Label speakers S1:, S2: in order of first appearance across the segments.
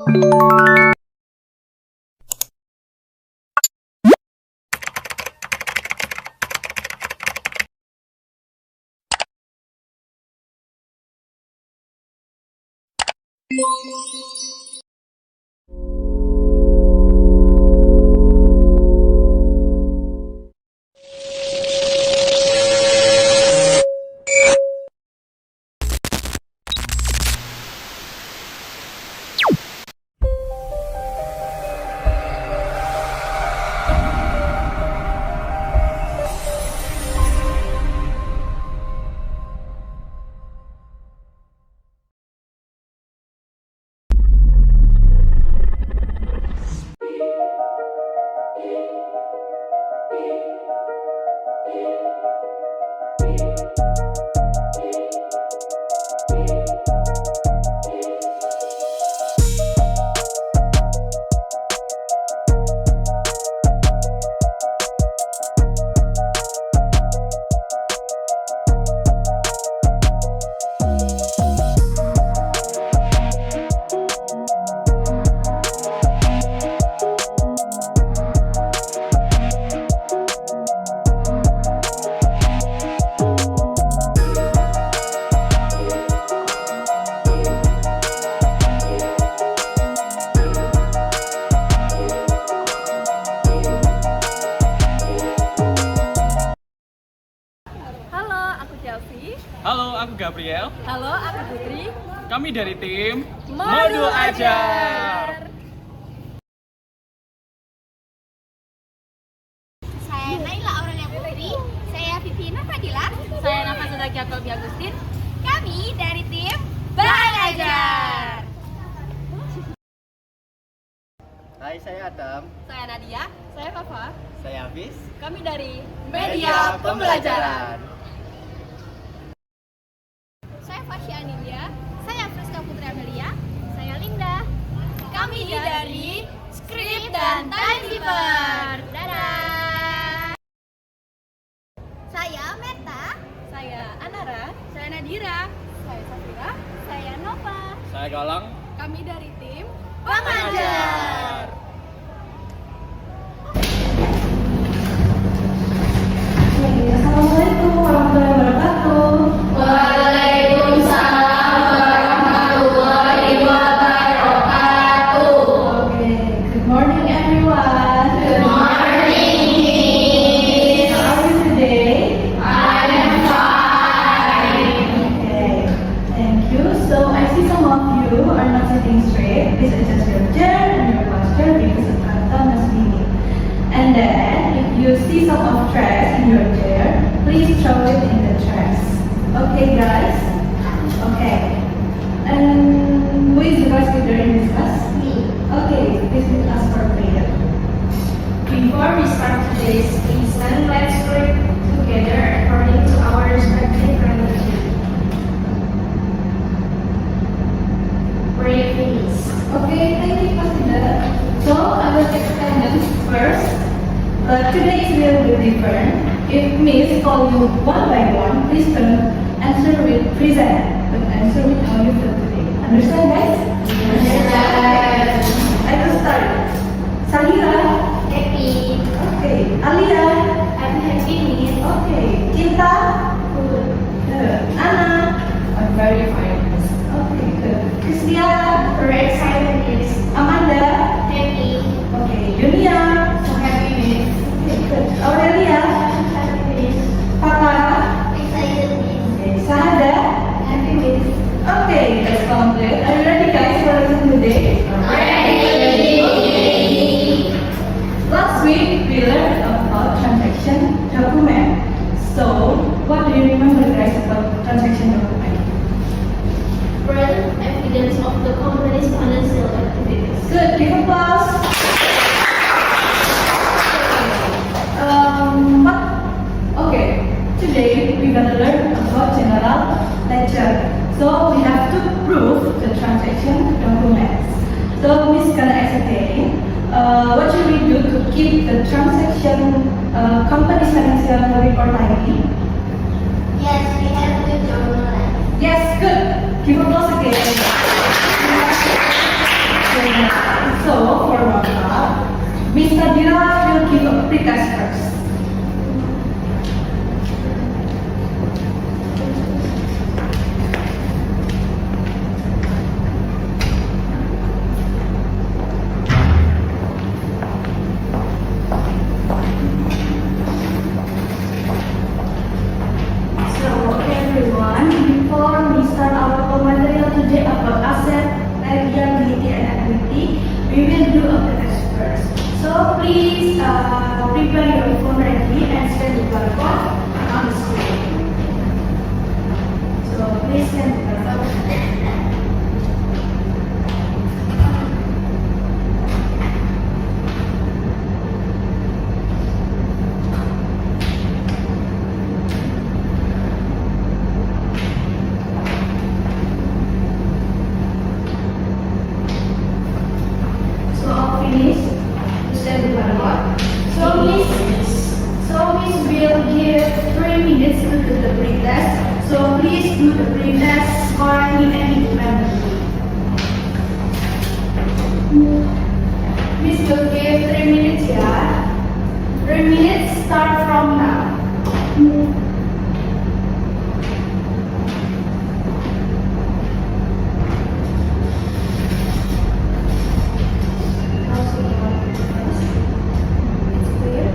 S1: Halo, aku Gabriel.
S2: Halo, aku Putri.
S1: Kami dari tim
S2: Modul Ajar.
S3: Saya Naila Aurelia Putri. Saya Vivina Fadila.
S2: Saya Nafasa Zaki Akobi Agustin.
S3: Kami dari tim Bahan Ajar.
S4: Hai, saya Adam.
S2: Saya Nadia. Saya Fafa.
S4: Saya Hafiz.
S2: Kami dari
S4: Media Pembelajaran.
S3: Saya Fasya Anindya. Saya Friska Putri Amelia. Saya Linda. Kami dari Script dan Timekeeper. Dadah. Saya Meta.
S2: Saya Anara.
S3: Saya Nadira.
S2: Saya Safira.
S3: Saya Nova.
S1: Saya Galang.
S2: Kami dari tim
S3: Pengajar.
S5: Assalamualaikum warahmatullahi wabarakatuh.
S3: Waalaikumsalam warahmatullahi wabarakatuh.
S5: Okay, good morning everyone.
S3: Good morning.
S5: How are you today?
S3: I am fine.
S5: Okay, thank you. So I see some of you are not sitting straight. Please adjust your chair and your posture because of kata masbini. And then, if you see some of trash in your chair, please throw it in the trash. Okay, guys? Okay. And who is the first leader in this class?
S3: Me.
S5: Okay, this is us for prayer.
S6: Before we start today's lesson, let's pray together according to our respective religion. Pray please.
S5: Okay, thank you, Pastor. So, I will take attendance first. Today is a little bit different. If Miss call you one by one, please turn answer with present, but answer with how you feel today. Understand, guys?
S3: Understand.
S5: I will start. Sahira.
S3: Happy.
S5: Okay. Alia.
S3: I'm happy, Miss.
S5: Okay. Cinta.
S3: Good.
S5: Good. Anna.
S6: I'm very fine.
S5: Okay, good. Christiana.
S3: Very excited, Miss.
S5: Amanda.
S3: Happy.
S5: Okay. Yunia.
S3: So happy, Miss.
S5: Okay, good. Aurelia.
S3: Happy, Miss.
S5: Papa.
S3: Excited, Miss.
S5: Okay. Sahada.
S3: Happy, Miss.
S5: Okay, that's complete. Are you ready, guys, for lesson today?
S3: Ready.
S5: Last week we learned about transaction document. So, what do you remember, guys, about transaction document?
S3: Present evidence of the company's financial activities.
S5: Good. Give applause. What? Okay. Today we're gonna learn about general ledger. So we have to prove the transaction documents. So Miss gonna explain. What should we do to keep the transaction company's financial report tidy?
S3: Yes, we have to journalize.
S5: Yes, good. Give applause again. Okay, So, for warm-up, Miss Nadira will give a pretest first.
S6: So, everyone, before we start our material today about asset, liability, and equity, we will do a test first. So, please prepare your phone ready and scan the barcode on the screen. So, please scan the barcode. So finish to send the barcode. So Miss will give 3 minutes to do the pretest. So please do the pretest scoring in any memory. Miss will give 3 minutes, yeah. 3 minutes start from now. It's clear?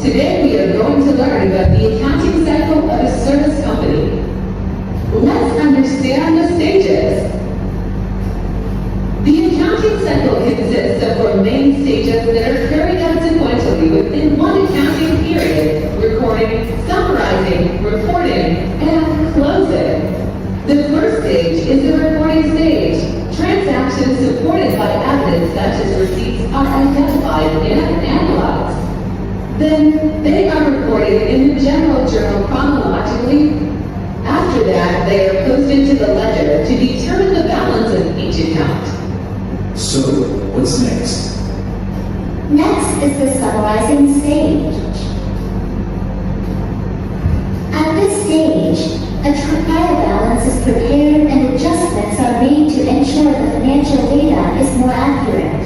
S7: Today we are going to learn about the accounting cycle of a service company. Let's understand the stages. The accounting cycle consists of 4 main stages that are carried out sequentially within one accounting period: recording, summarizing, reporting, and closing. The first stage is the reporting stage. Transactions supported by evidence such as receipts are identified and analyzed. Then they are recorded in the general journal chronologically. After that, they are posted to the ledger to determine the balance of each account.
S8: So, what's next?
S3: Next is the summarizing stage. At this stage, a trial balance is prepared and adjustments are made to ensure the financial data is more accurate.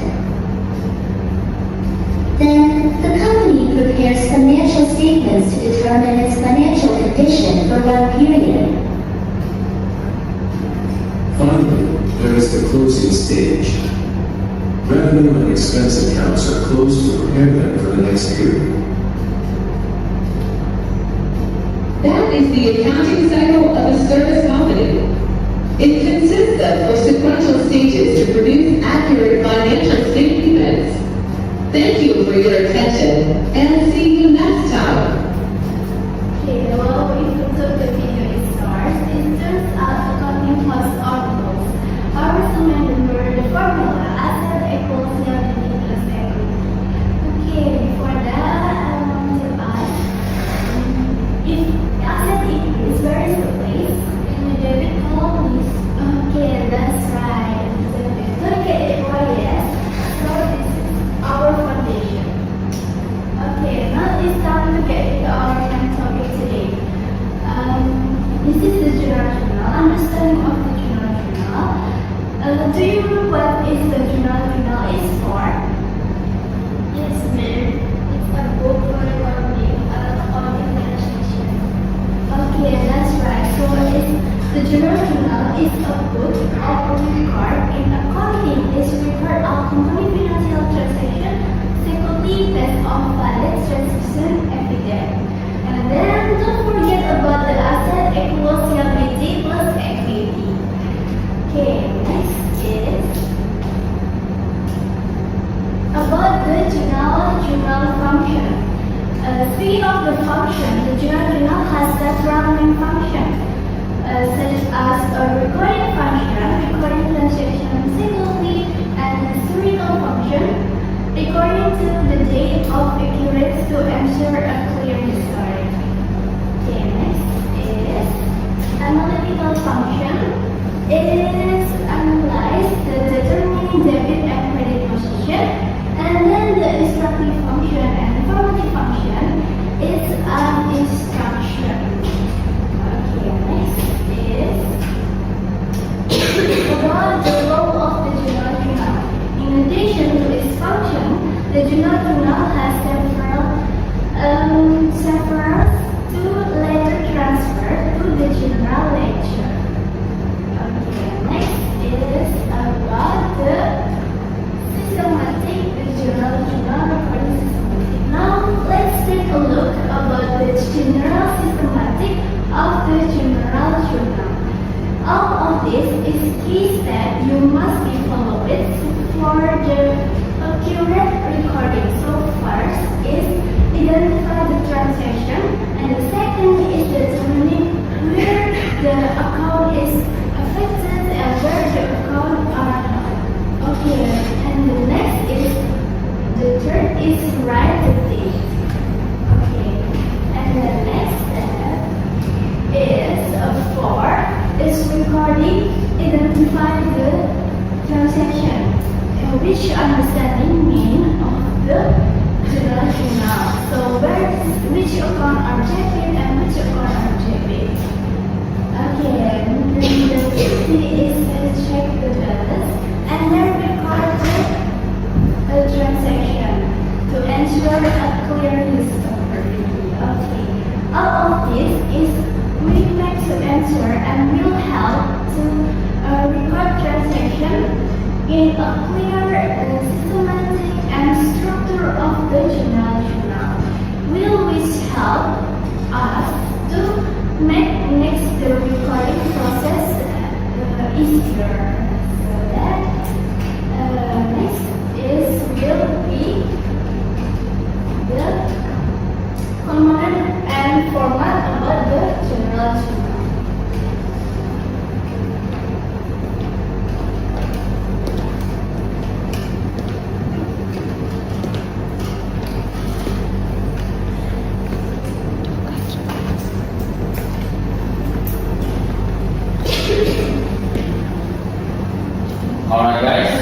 S3: Then, the company prepares financial statements to determine its financial condition for one period.
S8: Finally, there is the closing stage. Revenue and expense accounts are closed to prepare them for the next period.
S7: That is the accounting cycle of a service company. It consists of 4 sequential stages to produce accurate financial statements. Thank you for your attention, and see you next time.
S2: Okay, well, if you took the video it starts, it turns out accounting plus articles. Our remember the formula asset equals liability plus equity. Okay, before that, I want to ask, if asset is where is the place? In the debit column is, okay, that's right. Don't get it right, yes. So this is our foundation. Okay, now it's time to get into our main topic today. This is the journal journal, understanding of the journal journal. Do you know what is the journal journal is for? Yes, ma'am. It's a book for recording organization. Okay, that's right. So the journal journal is a book of record in accounting is record of company financial transaction, security test of valid transaction evidence. And then don't forget about the asset equals liability plus equity. Okay, next is about the journal function. Speaking of the function, the journal has several main functions, such as a recording function, recording transaction securely, and historical function, recording to the date of accuracy to ensure a clear history. Okay, next is analytical function. It is analyze the determining debit and credit position, and then the instructive function and informative function is an instruction. Okay, next is about the role of the journal journal. In addition to its function, the journal journal has several to later transferred to the general ledger. Okay, next is about the systematic, the journal recording systematic. Now, let's take a look about the general systematic of the general journal. All of this is key step you must be followed for the accurate recording. So first is identify the transaction, and the second is determining where the account is affected and where the account are not. Okay, and the next is, the third is write the date. Okay, and the next step is 4 is recording, identify the transaction, which understanding mean of the journal journal. So which account are debit and which account are debit. Okay, then the 50 is check the balance and then record the transaction to ensure a clear history. Okay, all of this is will make to answer and will help to record transaction in a clear, systematic and structure of the journal. Will
S9: Alright guys,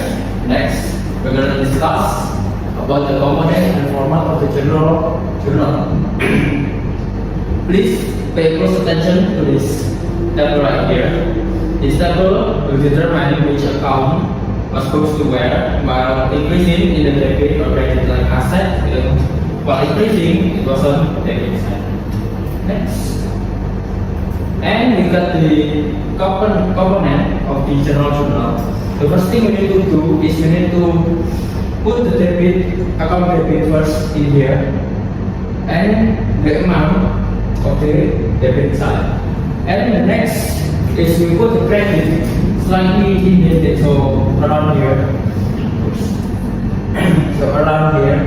S9: next we're gonna discuss about the component and format of the journal. Please pay close attention to this table right here. This table will determine which account was supposed to where, while increasing in the debit or credit line asset, while increasing it was on debit side. Next. And we got the component of the journal. The first thing we need to do is we need to put the account debit first in here and the amount of the debit side. And the next is we put the credit slightly indented, so around here. So around here,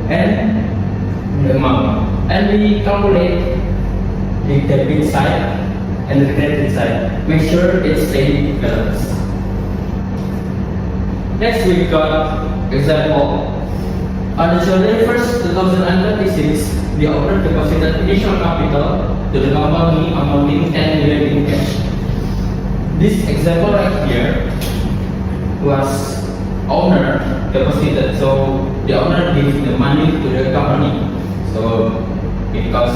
S9: and the amount. And we calculate the debit side and the credit side. Make sure it's same balance. Next we got example. On January 1st, 2026, the owner deposited initial capital to the company amounting 10 million in cash. This example right here was owner deposited, so the owner gives the money to the company. So because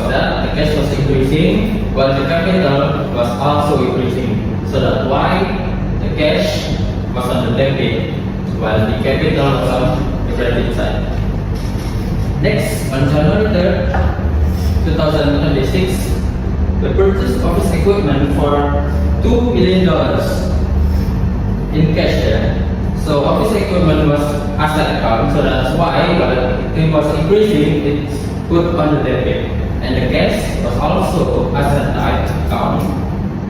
S9: that the cash was increasing while the capital was also increasing. So that's why the cash was on the debit while the capital was on the credit side. Next, on January 3rd, 2026, the purchase office equipment for $2 million in cash there. So office equipment was asset account, so that's why while it was increasing, it's put on the debit. And the cash was also asset type account.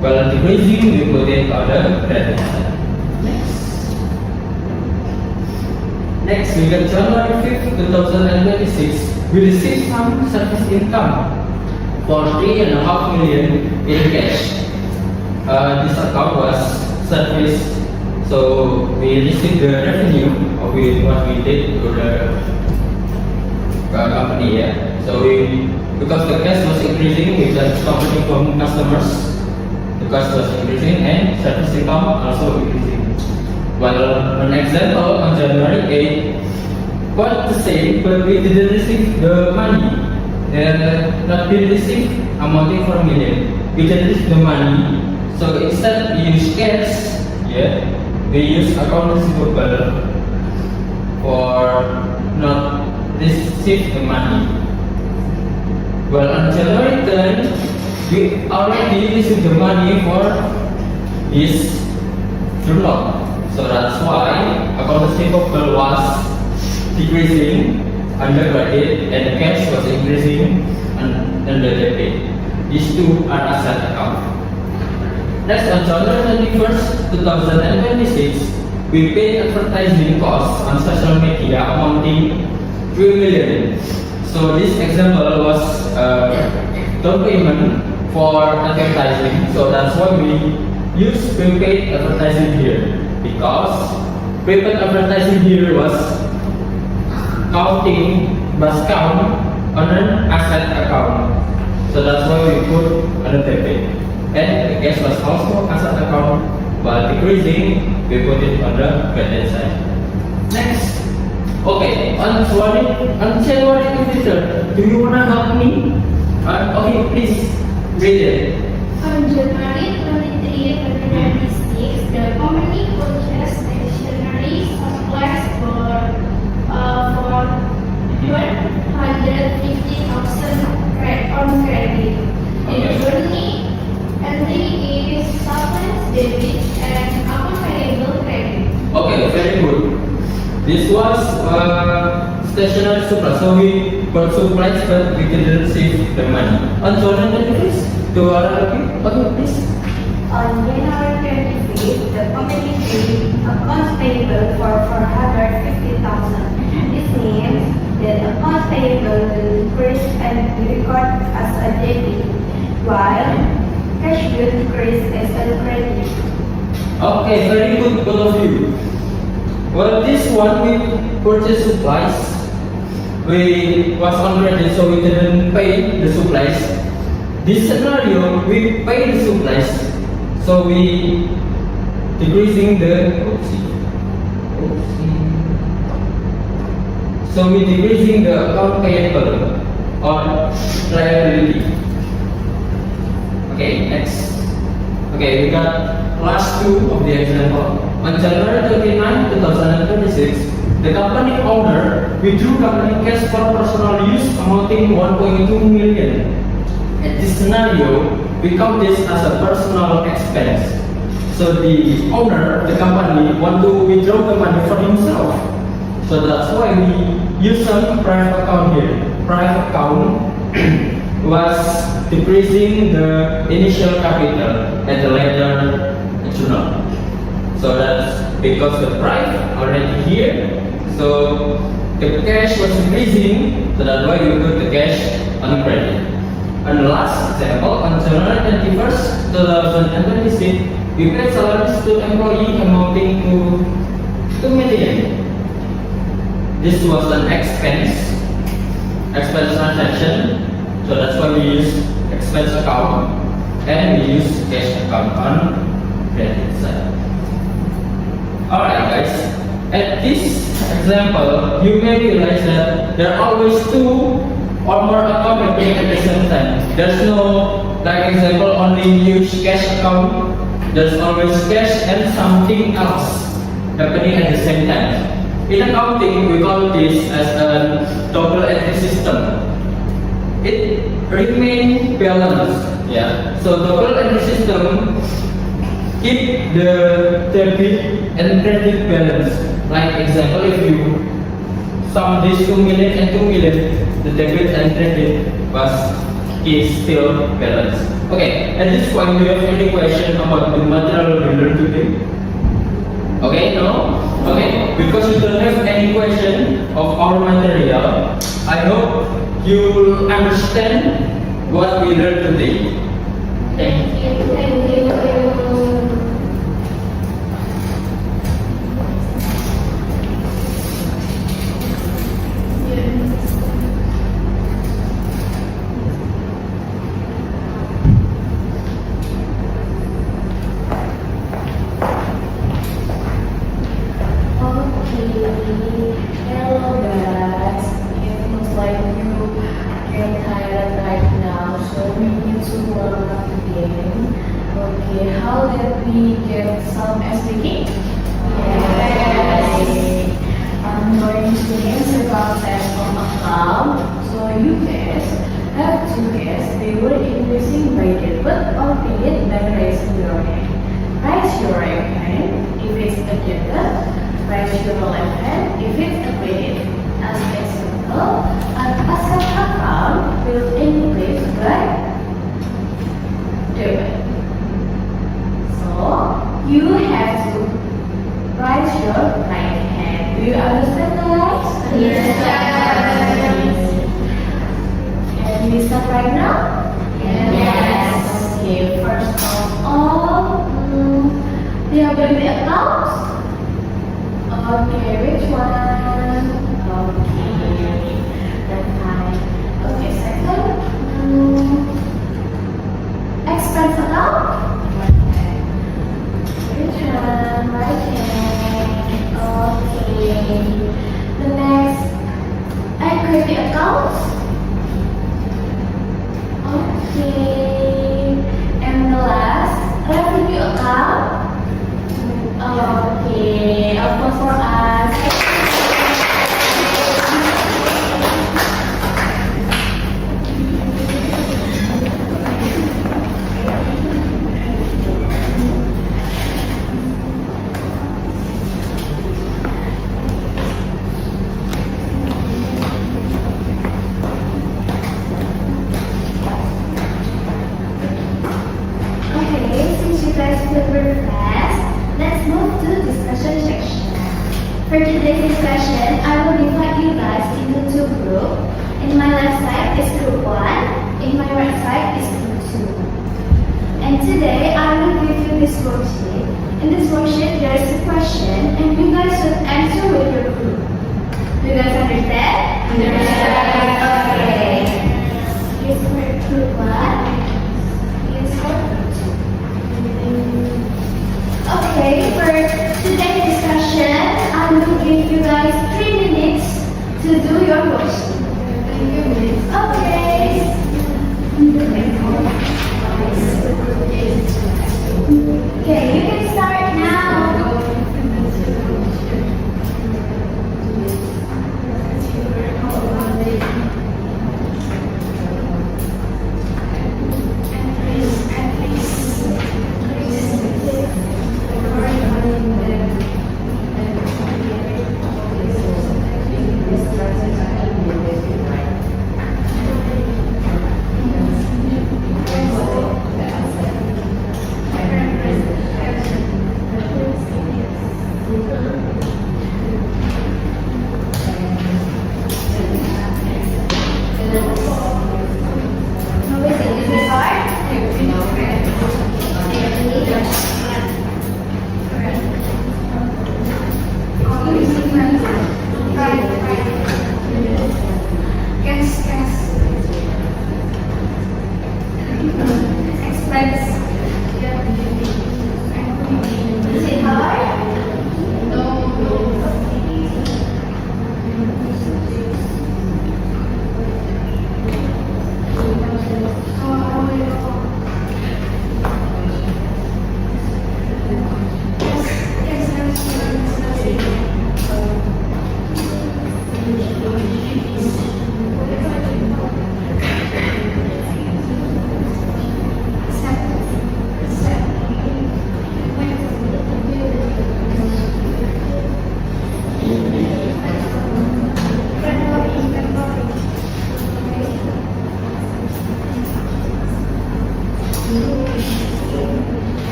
S9: While decreasing, we put it on the credit side. Next, we got January 5th, 2026. We received some service income for $3.5 million in cash. This account was serviced, so we received the revenue of what we did to the company. Yeah. So because the cash was increasing, we got company from customers. The cost was increasing and service income also increasing. Well, an example on January 8th, quite the same, but we didn't receive the money. Not we received amounting for $1 million. We didn't receive the money, so instead we use cash. Yeah, we use account receivable for not receive the money. Well, on January 10th, we already received the money for this journal. So that's why account receivable was decreasing under credit and cash was increasing under debit. These two are asset account. Next, on January 21st, 2026, we paid advertising costs on social media amounting $3 million. So this example was down payment for advertising. So that's why we use prepaid advertising here. Because prepaid advertising here was count on an asset account. So that's why we put on the debit. And the cash was also asset account, while decreasing, we put it on the credit side. Next, okay, on January 23rd, do you wanna help me? Okay, please read it.
S2: On January 23, 2026, the company purchased stationery supplies for 150,000 on credit. The journey entry is supplies debit and account credit.
S9: Okay, very good. This was stationery supply, so we got supplies but we didn't receive the money. On January 25th, do I help you? Okay, please.
S6: On January 25th, the company paid accounts payable for 450,000. This means that accounts payable will decrease and be recorded as a debit, while cash will decrease as a credit.
S9: Okay, very good, both of you. Well, this one we purchased supplies. We was on credit, so we didn't pay the supplies. this scenario, we pay the supplies, so we decreasing the so we decreasing the account payable or liability. Okay, next. Okay, we got last two of the example. On January 29, 2026, the company owner withdrew company cash for personal use amounting 1.2 million. In this scenario, we count this as a personal expense. So the owner, the company, want to withdraw the money for himself. So that's why we use some private account here. Private account was decreasing the initial capital at the later journal. So that's because the price already here. So the cash was increasing, so that's why we put the cash on credit. And the last example, on January 21st, 2026, we paid salaries to employee amounting to 2 million. This was an expense transaction, so that's why we use expense account and we use cash account on credit side. Alright guys, at this example, you may realize that there are always two or more accounts happening at the same time. There's no, like example, only use cash account. There's always cash and something else happening at the same time. In accounting, we call this as a double entry system. It remains balanced. Yeah. So double entry system keep the debit and credit balance. Like example, if you sum this 2 million and 2 million, the debit and credit is still balanced. Okay, at this point, do you have any question about the material we learned today? Okay, no? Okay, because you don't have any question of our material, I hope you will understand what we learned today. Thank you.
S2: Thank you.
S6: Hello guys, it looks like you get tired right now, so we need to warm up the game. Okay, how did we get some speaking? Yes. I'm going to answer about test on account, so you guys have to guess the word increasing by debit or credit by raising your hand. Raise your right hand if it's a debit. Raise your left hand if it's a credit. As example, an asset account will increase by debit. So you have to raise your right hand. Do you understand, guys?
S2: Yes.
S6: Can we start right now?
S2: Yes.
S6: Okay. First of all, do you have the accounts? Okay, which one? Okay, that's fine. Okay, second, expense account. Okay. Which one? Right hand. Okay. The next, equity accounts. Okay. And the last, revenue account. Okay, applause for us.
S2: Okay, since you guys feel very fast, let's move to discussion section. For today's discussion, I will divide you guys into two groups. In my left side is group 1, in my right side is group 2. And today I will give you this worksheet. In this worksheet there is a question and you guys should answer with your group. Do you guys understand? Yes. Okay. Here's for group 1.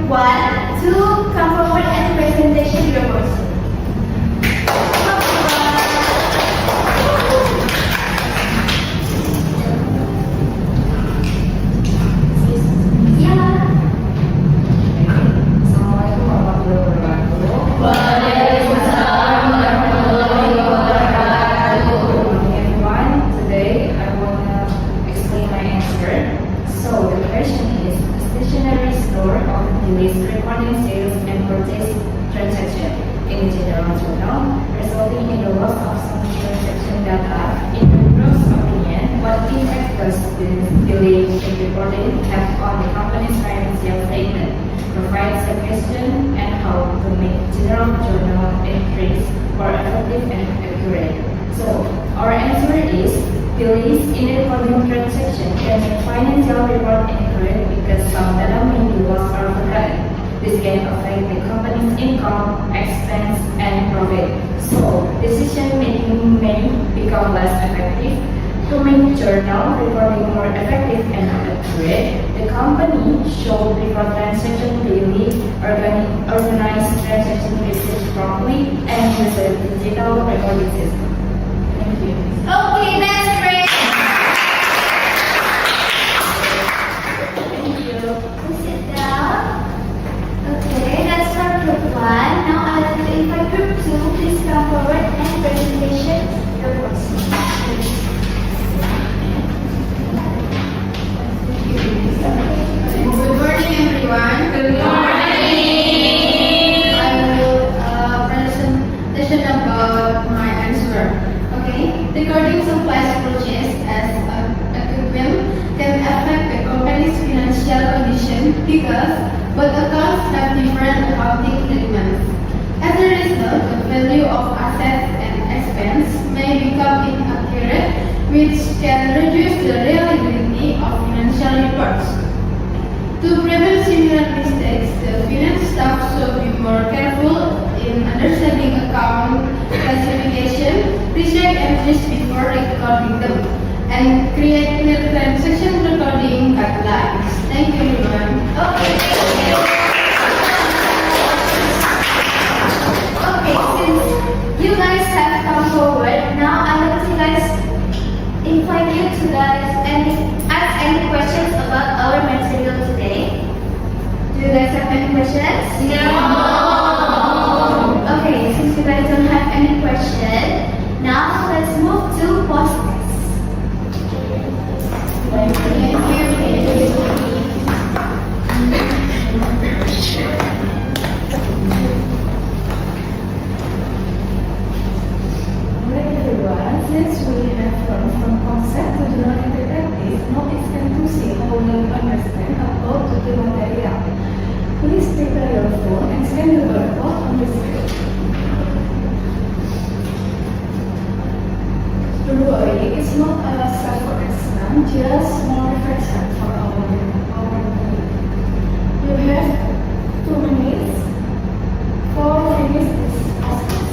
S2: Group 1 to come forward and presentation your course.
S5: Recording sales and purchase transaction in the general journal, resulting in the loss of some transaction data. In the group's opinion, what impact does this delay in reporting have on the company's financial statement? Provide suggestion and how to make general journal entries more effective and accurate. So, our answer is delays in recording transaction can make financial report inaccurate because some data may be lost or forgotten. This can affect the company's income, expense, and profit. So, decision making may become less effective. To make journal reporting more effective and accurate, the company should report transaction daily, organize transaction research properly, and use a digital recording system. Thank you.
S2: Okay, that's great.
S5: Thank you.
S2: Please sit down. Okay, that's for Group 1. Now I would like to invite Group 2. Please come forward and presentation your course.
S6: Good morning, everyone. Good morning. I will presentation about my answer. Okay, recording supplies purchased as equipment can affect the company's financial condition because both accounts have different accounting treatments. As a result, the value of assets and expense may become inaccurate, which can reduce the reliability of financial reports. To prevent similar mistakes, the finance staff should be more careful in understanding account classification, recheck entries before recording them, and create clear transaction recording guidelines. Thank you, everyone.
S2: Okay, since you guys have come forward, now I want to invite you to ask any questions about our material today. Do you guys have any questions? No. Okay, since you guys don't have any question, now let's move to post-its.
S5: Since we have learned from concept to journal into practice, now it's time to see how we understand about the material. Please prepare your phone and scan the barcode on the screen. Don't worry, it's not a self exam, just more reflection for our meeting. You have 2 minutes for finish this process.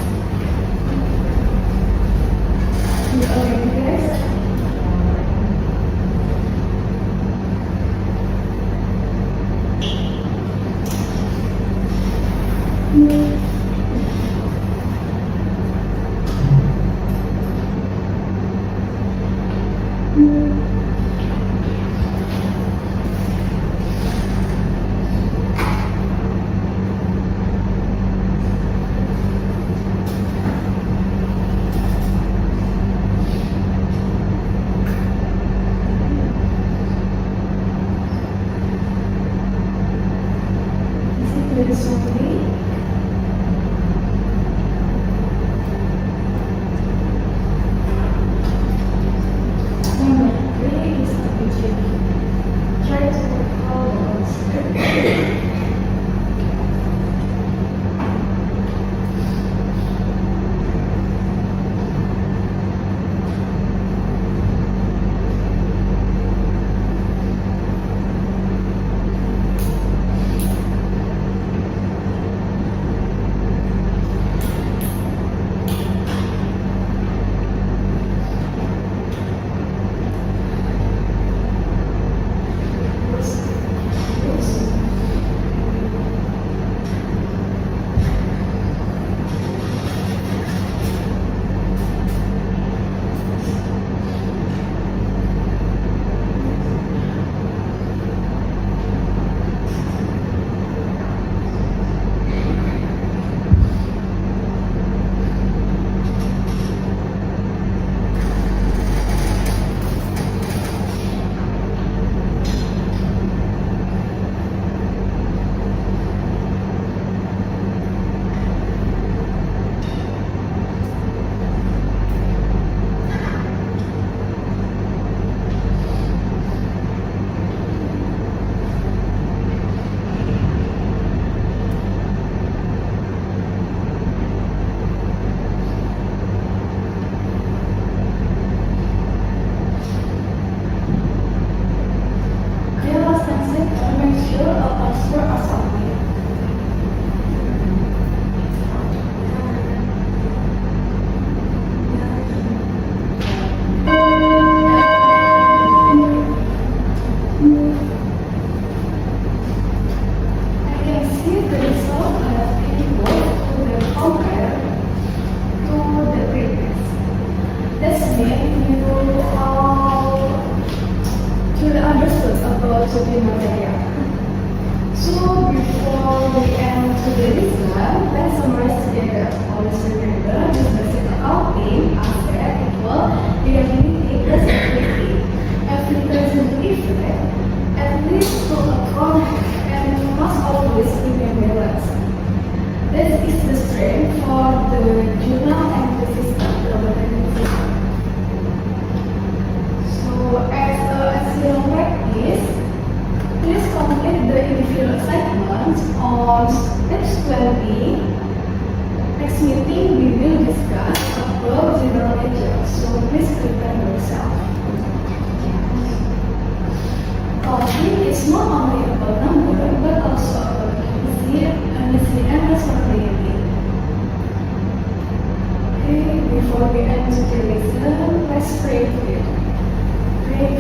S6: listening, you all truly understood about subject material. So before we end today's lesson, let's summarize together. Always remember this basic accounting asset equal liability plus equity. Every present effect at least to account and must always remain balanced. This is the strength for the journal and the system, the organizing system. So as a practice, please complete the individual assignments on steps 20. Next meeting we will discuss about general ledger, so please prepare yourself. Accounting is not only about number but also about honesty and responsibility. Okay, before we end today's lesson, let's pray together. Pray.